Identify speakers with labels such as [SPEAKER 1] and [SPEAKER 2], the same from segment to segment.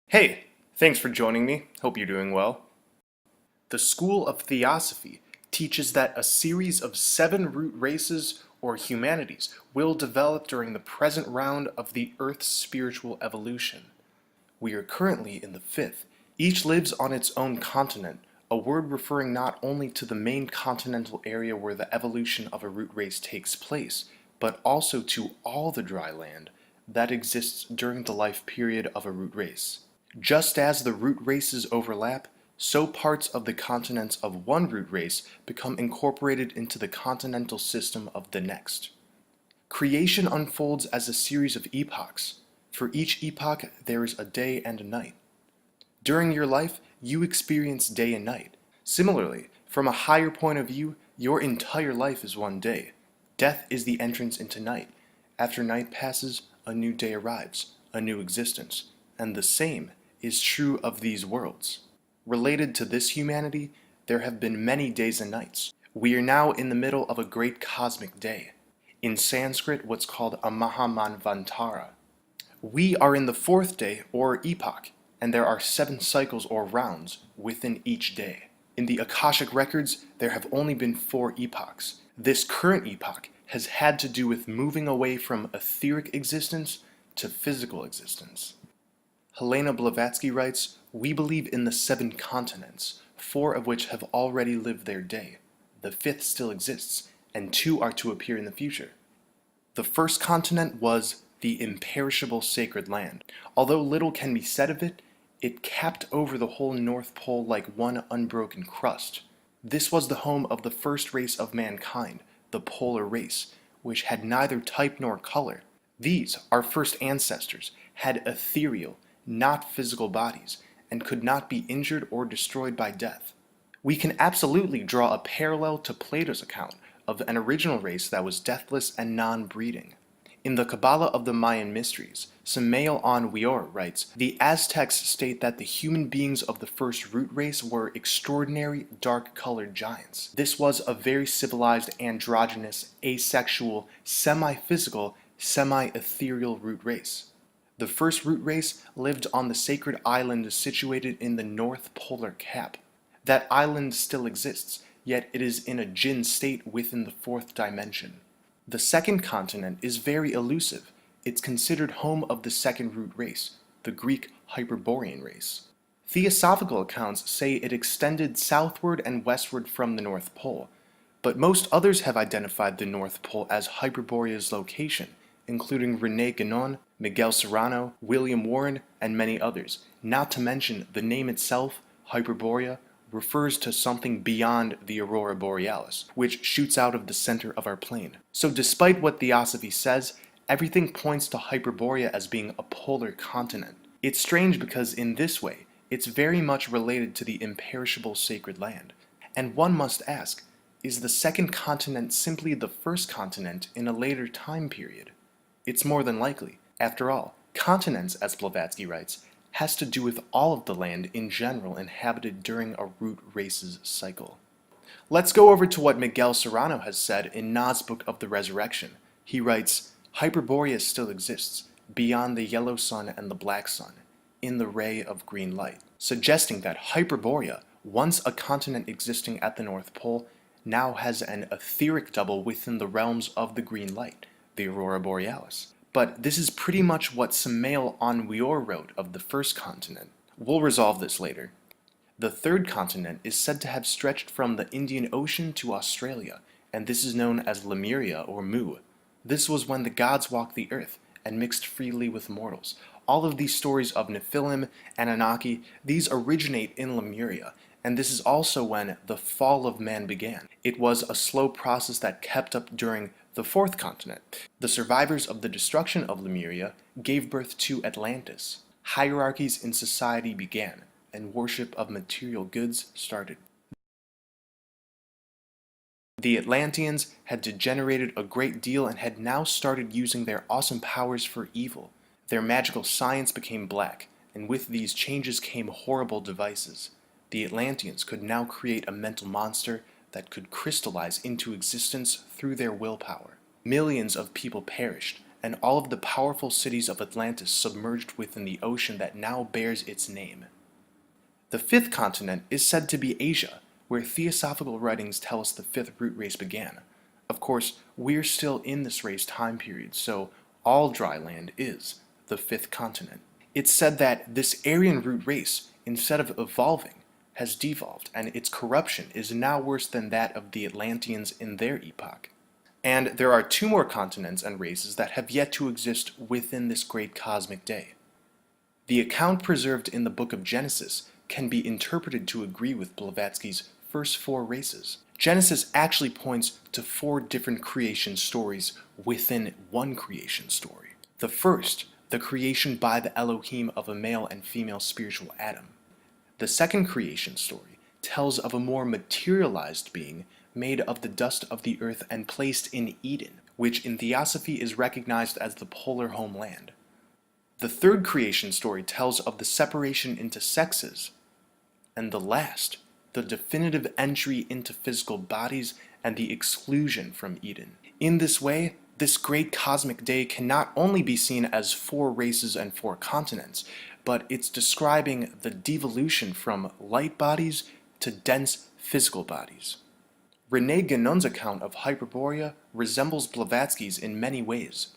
[SPEAKER 1] Hey, thanks for joining me. Hope you're doing well. The School of Theosophy teaches that a series of 7 root races or humanities will develop during the present round of the Earth's spiritual evolution. We are currently in the 5th. Each lives on its own continent, a word referring not only to the main continental area where the evolution of a root race takes place, but also to all the dry land that exists during the life period of a root race. Just as the root races overlap, so parts of the continents of one root race become incorporated into the continental system of the next. Creation unfolds as a series of epochs. For each epoch, there is a day and a night. During your life, you experience day and night. Similarly, from a higher point of view, your entire life is one day. Death is the entrance into night. After night passes, a new day arrives, a new existence, and the same is true of these worlds. Related to this humanity, there have been many days and nights. We are now in the middle of a great cosmic day. In Sanskrit, what's called a Mahamanvantara. We are in the 4th day, or epoch, and there are 7 cycles or rounds within each day. In the Akashic records, there have only been 4 epochs. This current epoch has had to do with moving away from etheric existence to physical existence. Helena Blavatsky writes, "We believe in the 7 continents, 4 of which have already lived their day. The 5th still exists, and 2 are to appear in the future." The first continent was the imperishable sacred land. Although little can be said of it, it capped over the whole North Pole like one unbroken crust. This was the home of the first race of mankind, the polar race, which had neither type nor color. These, our first ancestors, had ethereal, not physical bodies, and could not be injured or destroyed by death. We can absolutely draw a parallel to Plato's account of an original race that was deathless and non-breeding. In the Kabbalah of the Mayan Mysteries, Samael on Weor writes, "The Aztecs state that the human beings of the first root race were extraordinary, dark-colored giants. This was a very civilized, androgynous, asexual, semi-physical, semi-ethereal root race. The first root race lived on the sacred island situated in the North Polar Cap. That island still exists, yet it is in a jinn state within the 4th dimension. The second continent is very elusive. It's considered home of the second root race, the Greek Hyperborean race. Theosophical accounts say it extended southward and westward from the North Pole, but most others have identified the North Pole as Hyperborea's location, including René Guénon, Miguel Serrano, William Warren, and many others. Not to mention, the name itself, Hyperborea, refers to something beyond the aurora borealis, which shoots out of the center of our plane. So despite what Theosophy says, everything points to Hyperborea as being a polar continent. It's strange because in this way, it's very much related to the imperishable sacred land. And one must ask, is the second continent simply the first continent in a later time period? It's more than likely. After all, continents, as Blavatsky writes, has to do with all of the land in general inhabited during a root race's cycle. Let's go over to what Miguel Serrano has said in Na's Book of the Resurrection. He writes, "Hyperborea still exists, beyond the yellow sun and the black sun, in the ray of green light," suggesting that Hyperborea, once a continent existing at the North Pole, now has an etheric double within the realms of the green light, the aurora borealis. But this is pretty much what Samael on Weor wrote of the first continent. We'll resolve this later. The third continent is said to have stretched from the Indian Ocean to Australia, and this is known as Lemuria or Mu. This was when the gods walked the earth and mixed freely with mortals. All of these stories of Nephilim, Anunnaki, these originate in Lemuria, and this is also when the fall of man began. It was a slow process that kept up during the 4th continent. The survivors of the destruction of Lemuria gave birth to Atlantis. Hierarchies in society began, and worship of material goods started. The Atlanteans had degenerated a great deal and had now started using their awesome powers for evil. Their magical science became black, and with these changes came horrible devices. The Atlanteans could now create a mental monster that could crystallize into existence through their willpower. Millions of people perished, and all of the powerful cities of Atlantis submerged within the ocean that now bears its name. The fifth continent is said to be Asia, where theosophical writings tell us the fifth root race began. Of course, we're still in this race time period, so all dry land is the fifth continent. It's said that this Aryan root race, instead of evolving, has devolved, and its corruption is now worse than that of the Atlanteans in their epoch. And there are two more continents and races that have yet to exist within this great cosmic day. The account preserved in the book of Genesis can be interpreted to agree with Blavatsky's first four races. Genesis actually points to four different creation stories within one creation story. The first, the creation by the Elohim of a male and female spiritual Adam. The second creation story tells of a more materialized being made of the dust of the earth and placed in Eden, which in Theosophy is recognized as the polar homeland. The third creation story tells of the separation into sexes. And the last, the definitive entry into physical bodies and the exclusion from Eden. In this way, this great cosmic day can not only be seen as four races and four continents, but it's describing the devolution from light bodies to dense physical bodies. René Guénon's account of Hyperborea resembles Blavatsky's in many ways.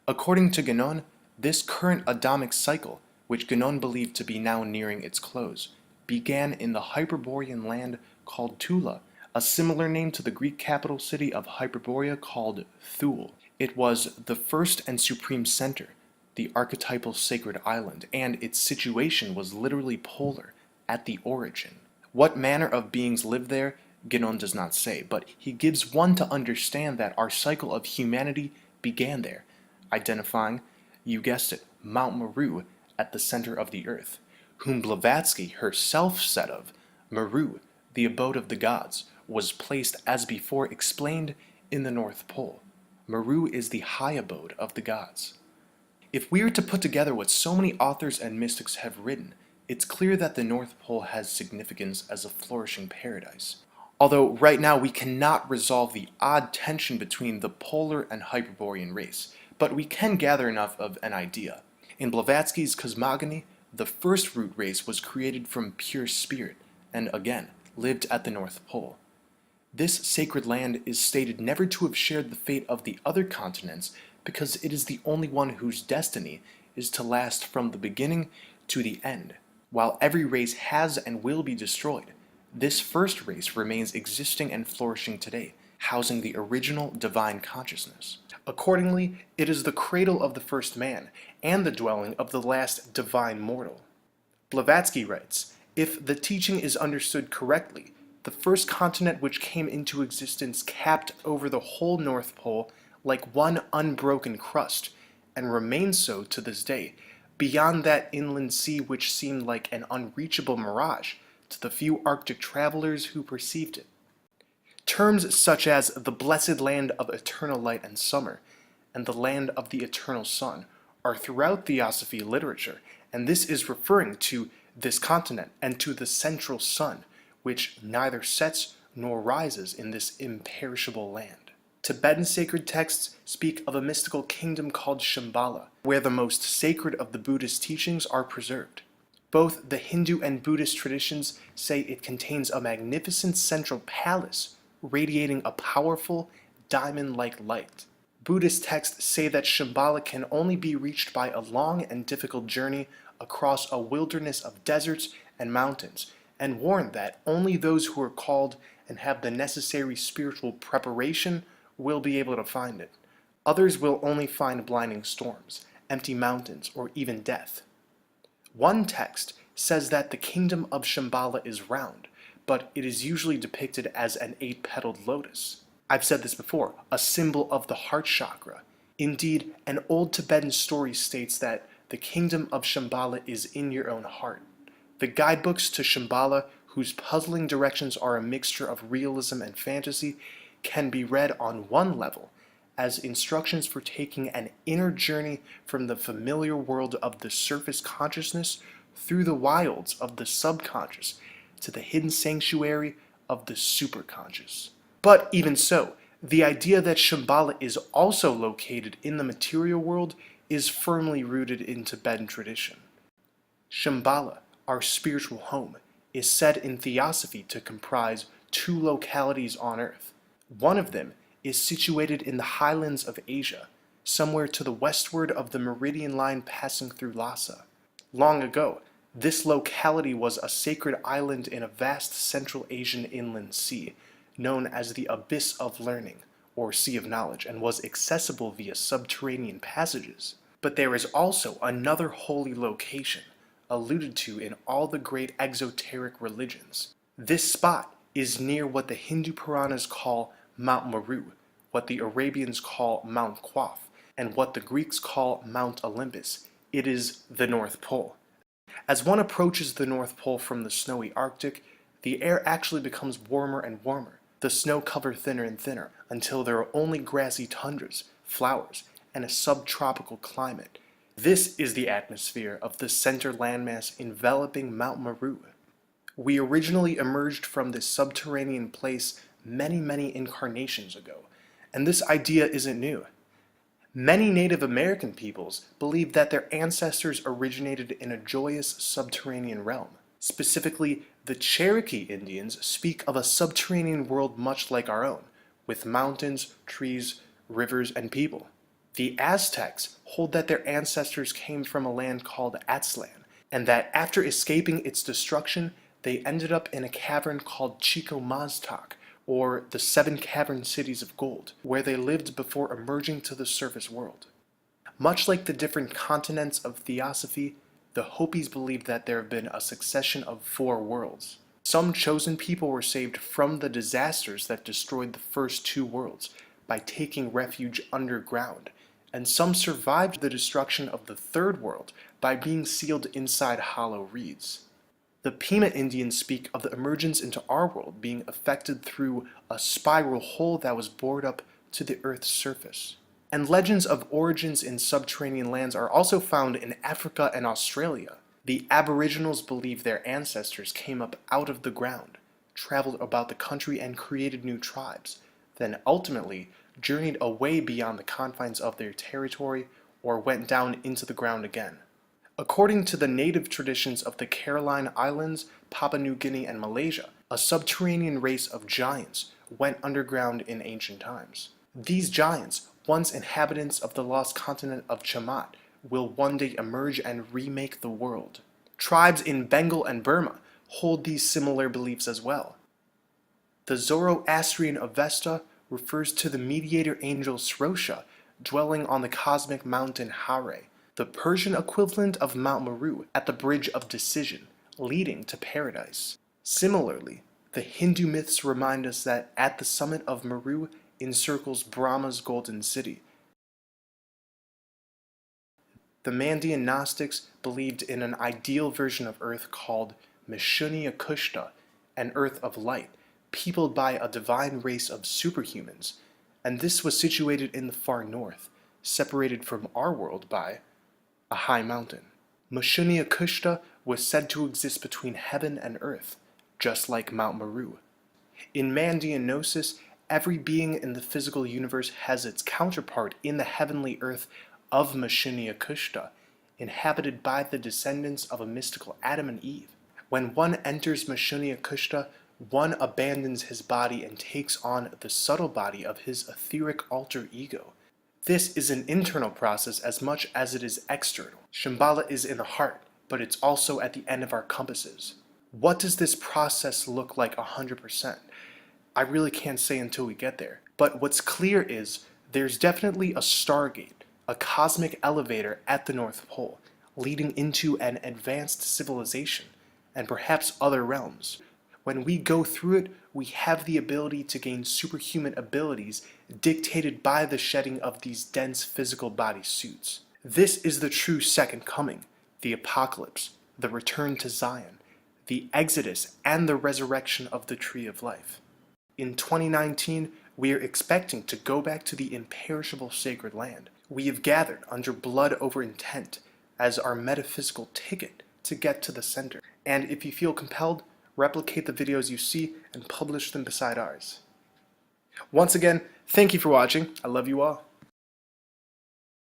[SPEAKER 1] According to Guénon, this current Adamic cycle, which Guénon believed to be now nearing its close, began in the Hyperborean land called Tula, a similar name to the Greek capital city of Hyperborea called Thule. It was the first and supreme center, the archetypal sacred island, and its situation was literally polar at the origin. What manner of beings lived there, Guénon does not say, but he gives one to understand that our cycle of humanity began there, identifying, you guessed it, Mount Meru at the center of the earth, whom Blavatsky herself said of, Meru, the abode of the gods, was placed as before explained in the North Pole. Meru is the high abode of the gods. If we are to put together what so many authors and mystics have written, it's clear that the North Pole has significance as a flourishing paradise. Although right now we cannot resolve the odd tension between the polar and Hyperborean race, but we can gather enough of an idea. In Blavatsky's cosmogony, the first root race was created from pure spirit, and again, lived at the North Pole. This sacred land is stated never to have shared the fate of the other continents because it is the only one whose destiny is to last from the beginning to the end. While every race has and will be destroyed, this first race remains existing and flourishing today, housing the original divine consciousness. Accordingly, it is the cradle of the first man and the dwelling of the last divine mortal. Blavatsky writes, if the teaching is understood correctly, the first continent which came into existence capped over the whole North Pole like one unbroken crust, and remains so to this day, beyond that inland sea which seemed like an unreachable mirage to the few Arctic travelers who perceived it. Terms such as the blessed land of eternal light and summer, and the land of the eternal sun, are throughout Theosophy literature, and this is referring to this continent and to the central sun, which neither sets nor rises in this imperishable land. Tibetan sacred texts speak of a mystical kingdom called Shambhala, where the most sacred of the Buddhist teachings are preserved. Both the Hindu and Buddhist traditions say it contains a magnificent central palace radiating a powerful, diamond-like light. Buddhist texts say that Shambhala can only be reached by a long and difficult journey across a wilderness of deserts and mountains, and warn that only those who are called and have the necessary spiritual preparation will be able to find it. Others will only find blinding storms, empty mountains, or even death. One text says that the kingdom of Shambhala is round, but it is usually depicted as an 8-petaled lotus. I've said this before, a symbol of the heart chakra. Indeed, an old Tibetan story states that the kingdom of Shambhala is in your own heart. The guidebooks to Shambhala, whose puzzling directions are a mixture of realism and fantasy, can be read on one level as instructions for taking an inner journey from the familiar world of the surface consciousness through the wilds of the subconscious to the hidden sanctuary of the superconscious. But even so, The idea that Shambhala is also located in the material world is firmly rooted in Tibetan tradition. Shambhala, our spiritual home, is said in Theosophy to comprise two localities on Earth. One of them is situated in the highlands of Asia, somewhere to the westward of the meridian line passing through Lhasa. Long ago, this locality was a sacred island in a vast Central Asian inland sea, known as the Abyss of Learning, or Sea of Knowledge, and was accessible via subterranean passages. But there is also another holy location, alluded to in all the great exoteric religions. This spot is near what the Hindu Puranas call Mount Meru, what the Arabians call Mount Qaf, and what the Greeks call Mount Olympus. It is the North Pole. As one approaches the North Pole from the snowy Arctic, the air actually becomes warmer and warmer, the snow cover thinner and thinner, until there are only grassy tundras, flowers, and a subtropical climate. This is the atmosphere of the center landmass enveloping Mount Meru. We originally emerged from this subterranean place many incarnations ago, and this idea isn't new. Many Native American peoples believe that their ancestors originated in a joyous subterranean realm. Specifically, the Cherokee Indians speak of a subterranean world much like our own, with mountains, trees, rivers, and people. The Aztecs hold that their ancestors came from a land called Aztlan, and that after escaping its destruction, they ended up in a cavern called Chico-Maztac, or the Seven Cavern Cities of Gold, where they lived before emerging to the surface world. Much like the different continents of Theosophy, the Hopis believed that there have been a succession of 4 worlds. Some chosen people were saved from the disasters that destroyed the first 2 worlds by taking refuge underground, and some survived the destruction of the 3rd world by being sealed inside hollow reeds. The Pima Indians speak of the emergence into our world being effected through a spiral hole that was bored up to the Earth's surface. And legends of origins in subterranean lands are also found in Africa and Australia. The Aboriginals believe their ancestors came up out of the ground, traveled about the country and created new tribes, then ultimately journeyed away beyond the confines of their territory or went down into the ground again. According to the native traditions of the Caroline Islands, Papua New Guinea, and Malaysia, a subterranean race of giants went underground in ancient times. These giants, once inhabitants of the lost continent of Chamat, will one day emerge and remake the world. Tribes in Bengal and Burma hold these similar beliefs as well. The Zoroastrian Avesta refers to the mediator angel Srosha dwelling on the cosmic mountain Hare, the Persian equivalent of Mount Meru at the Bridge of Decision, leading to paradise. Similarly, the Hindu myths remind us that at the summit of Meru encircles Brahma's golden city. The Mandean Gnostics believed in an ideal version of Earth called Mishunya Kushta, an Earth of light, peopled by a divine race of superhumans, and this was situated in the far north, separated from our world by a high mountain. Mishunya Kushta was said to exist between heaven and earth, just like Mount Meru. In Mandean Gnosis, every being in the physical universe has its counterpart in the heavenly earth of Mishunya Kushta, inhabited by the descendants of a mystical Adam and Eve. When one enters Mishunya Kushta, one abandons his body and takes on the subtle body of his etheric alter ego. This is an internal process as much as it is external. Shambhala is in the heart, but it's also at the end of our compasses. What does this process look like 100%? I really can't say until we get there. But what's clear is there's definitely a stargate, a cosmic elevator at the North Pole, leading into an advanced civilization, and perhaps other realms. When we go through it, we have the ability to gain superhuman abilities dictated by the shedding of these dense physical body suits. This is the true second coming, the apocalypse, the return to Zion, the exodus, and the resurrection of the tree of life. In 2019, we are expecting to go back to the imperishable sacred land. We have gathered under blood over intent as our metaphysical ticket to get to the center. And if you feel compelled, replicate the videos you see and publish them beside ours. Once again, Thank you for watching. I love you all.